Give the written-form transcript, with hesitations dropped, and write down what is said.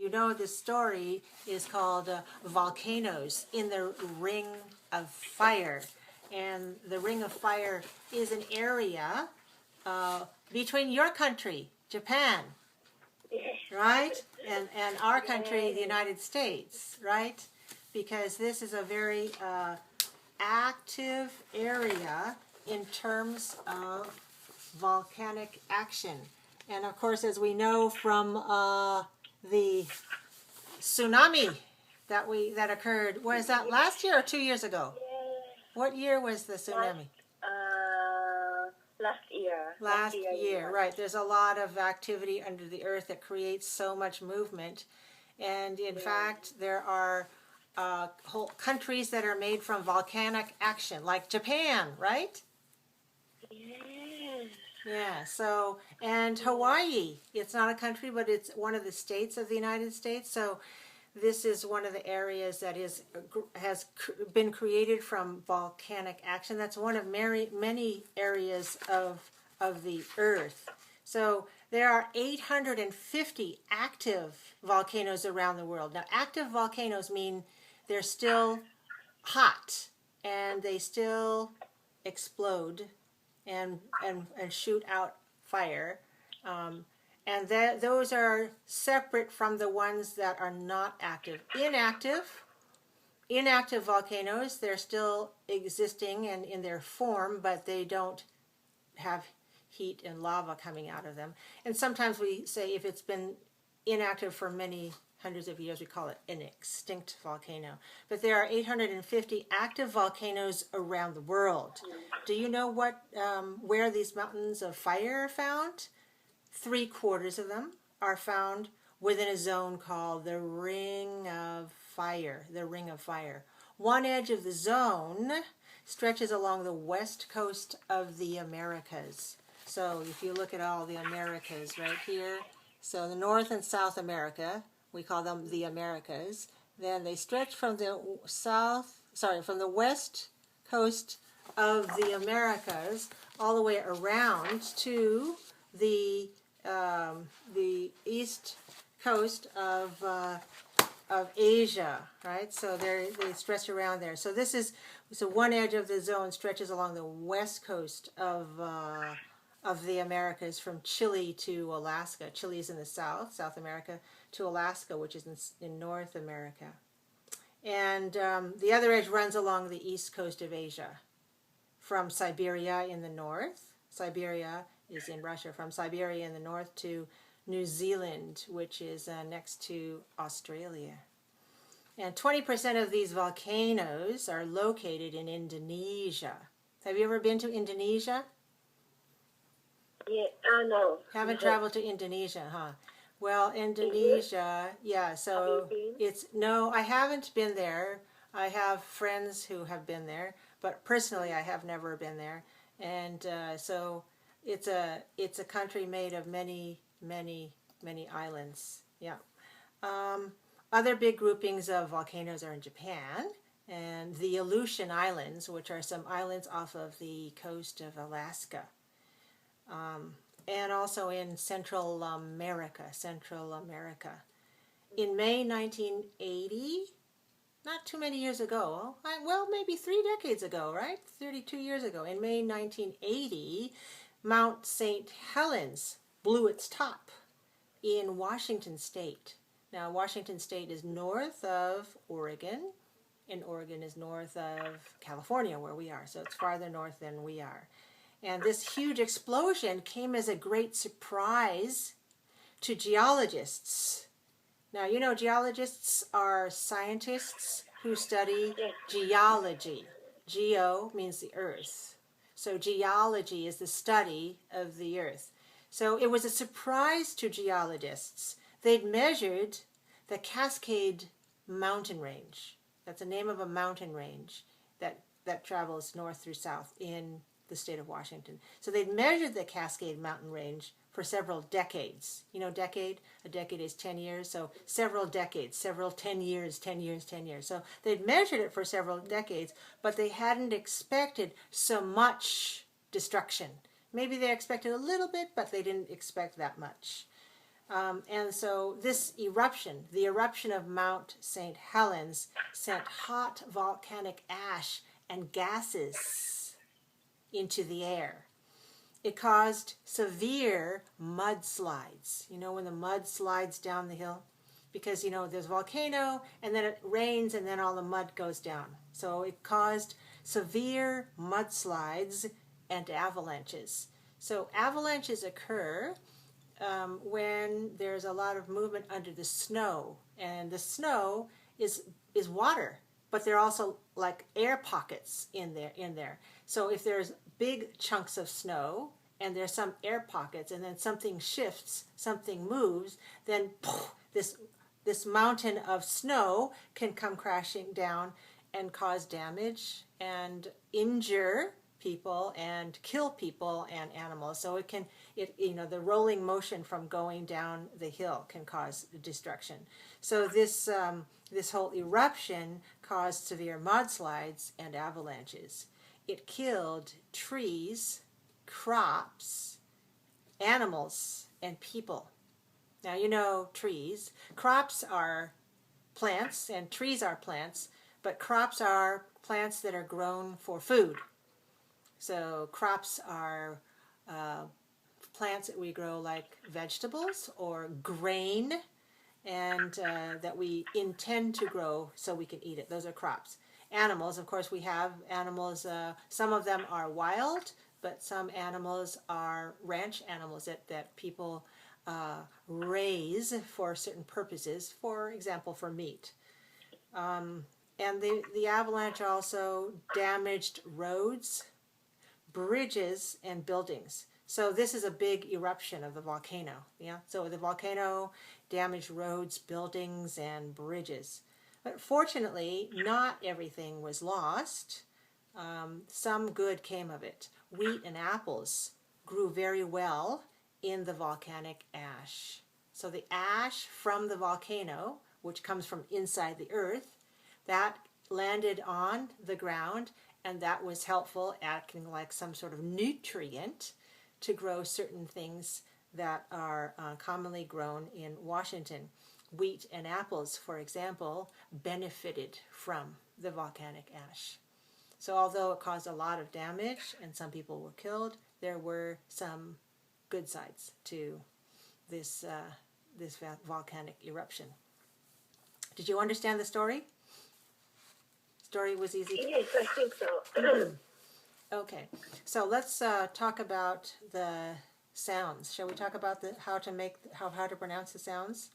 You know, this story is called Volcanoes in the Ring of Fire. And the Ring of Fire is an area between your country, Japan, right? And our country, the United States, right? Because this is a very active area in terms of volcanic action. And of course, as we know from the tsunami that occurred, was that last year or 2 years ago? What year was the tsunami? Last year. Last year, right. There's a lot of activity under the earth that creates so much movement. And in fact, there are whole countries that are made from volcanic action, like Japan, right? Yes. Yeah, so, and Hawaii, it's not a country, but it's one of the states of the United States. So this is one of the areas that has been created from volcanic action. That's one of many areas of the earth. So there are 850 active volcanoes around the world. Now, active volcanoes mean they're still hot and they still explode and shoot out fire. And those are separate from the ones that are not active. Inactive volcanoes, they're still existing and in their form, but they don't have heat and lava coming out of them. And sometimes we say if it's been inactive for many hundreds of years, we call it an extinct volcano. But there are 850 active volcanoes around the world. Do you know where these mountains of fire are found? 3/4 of them are found within a zone called the Ring of Fire, the Ring of Fire. One edge of the zone stretches along the west coast of the Americas. So if you look at all the Americas right here, so the North and South America, we call them the Americas. Then they stretch from the from the west coast of the Americas all the way around to the east coast of Asia, right? So they stretch around there. So one edge of the zone stretches along the west coast of the Americas, from Chile to Alaska. Chile is in the South America, to Alaska, which is in North America. And the other edge runs along the east coast of Asia, from Siberia in the north. Siberia is in Russia. From Siberia in the north to New Zealand, which is next to Australia. And 20% of these volcanoes are located in Indonesia. Have you ever been to Indonesia? Yeah, no. Haven't traveled to Indonesia, huh? Well, Indonesia, yeah, so no, I haven't been there. I have friends who have been there, but personally I have never been there. And so it's a country made of many islands. Yeah. Other big groupings of volcanoes are in Japan, and the Aleutian Islands, which are some islands off of the coast of Alaska. And also in Central America. In May 1980, not too many years ago, well, maybe 3 decades ago, right? 32 years ago. In May 1980, Mount St. Helens blew its top in Washington State. Now, Washington State is north of Oregon, and Oregon is north of California, where we are. So it's farther north than we are. And this huge explosion came as a great surprise to geologists. Now, you know, geologists are scientists who study geology. Geo means the earth. So geology is the study of the earth. So it was a surprise to geologists. They'd measured the Cascade Mountain Range. That's the name of a mountain range that travels north through south in the state of Washington. So they'd measured the Cascade Mountain Range for several decades. You know, decade? A decade is 10 years, so several decades, 10 years. So they'd measured it for several decades, but they hadn't expected so much destruction. Maybe they expected a little bit, but they didn't expect that much. And so this eruption, the eruption of Mount St. Helens, sent hot volcanic ash and gases into the air. It caused severe mudslides. You know, when the mud slides down the hill? Because, you know, there's a volcano, and then it rains, and then all the mud goes down. So it caused severe mudslides and avalanches. So avalanches occur when there's a lot of movement under the snow, and the snow is water, but there are also like air pockets in there. So if there's big chunks of snow and there's some air pockets, and then something shifts, something moves, then poof, this mountain of snow can come crashing down and cause damage and injure people and kill people and animals. So the rolling motion from going down the hill can cause destruction. So this whole eruption caused severe mudslides and avalanches. It killed trees, crops, animals, and people. Now, you know, trees. Crops are plants, and trees are plants, but crops are plants that are grown for food. So crops are plants that we grow like vegetables or grain, and that we intend to grow so we can eat it. Those are crops. Animals, of course, we have animals. Some of them are wild, but some animals are ranch animals that people raise for certain purposes, for example, for meat. And the avalanche also damaged roads, bridges, and buildings. So this is a big eruption of the volcano. Yeah. So the volcano damaged roads, buildings, and bridges. But fortunately, not everything was lost. Some good came of it. Wheat and apples grew very well in the volcanic ash. So the ash from the volcano, which comes from inside the earth, that landed on the ground, and that was helpful, acting like some sort of nutrient to grow certain things that are commonly grown in Washington. Wheat and apples, for example, benefited from the volcanic ash. So although it caused a lot of damage and some people were killed, there were some good sides to this volcanic eruption. Did you understand the story? Story was easy? Yes, I think so. Okay, so let's talk about the sounds. Shall we talk about how to pronounce the sounds?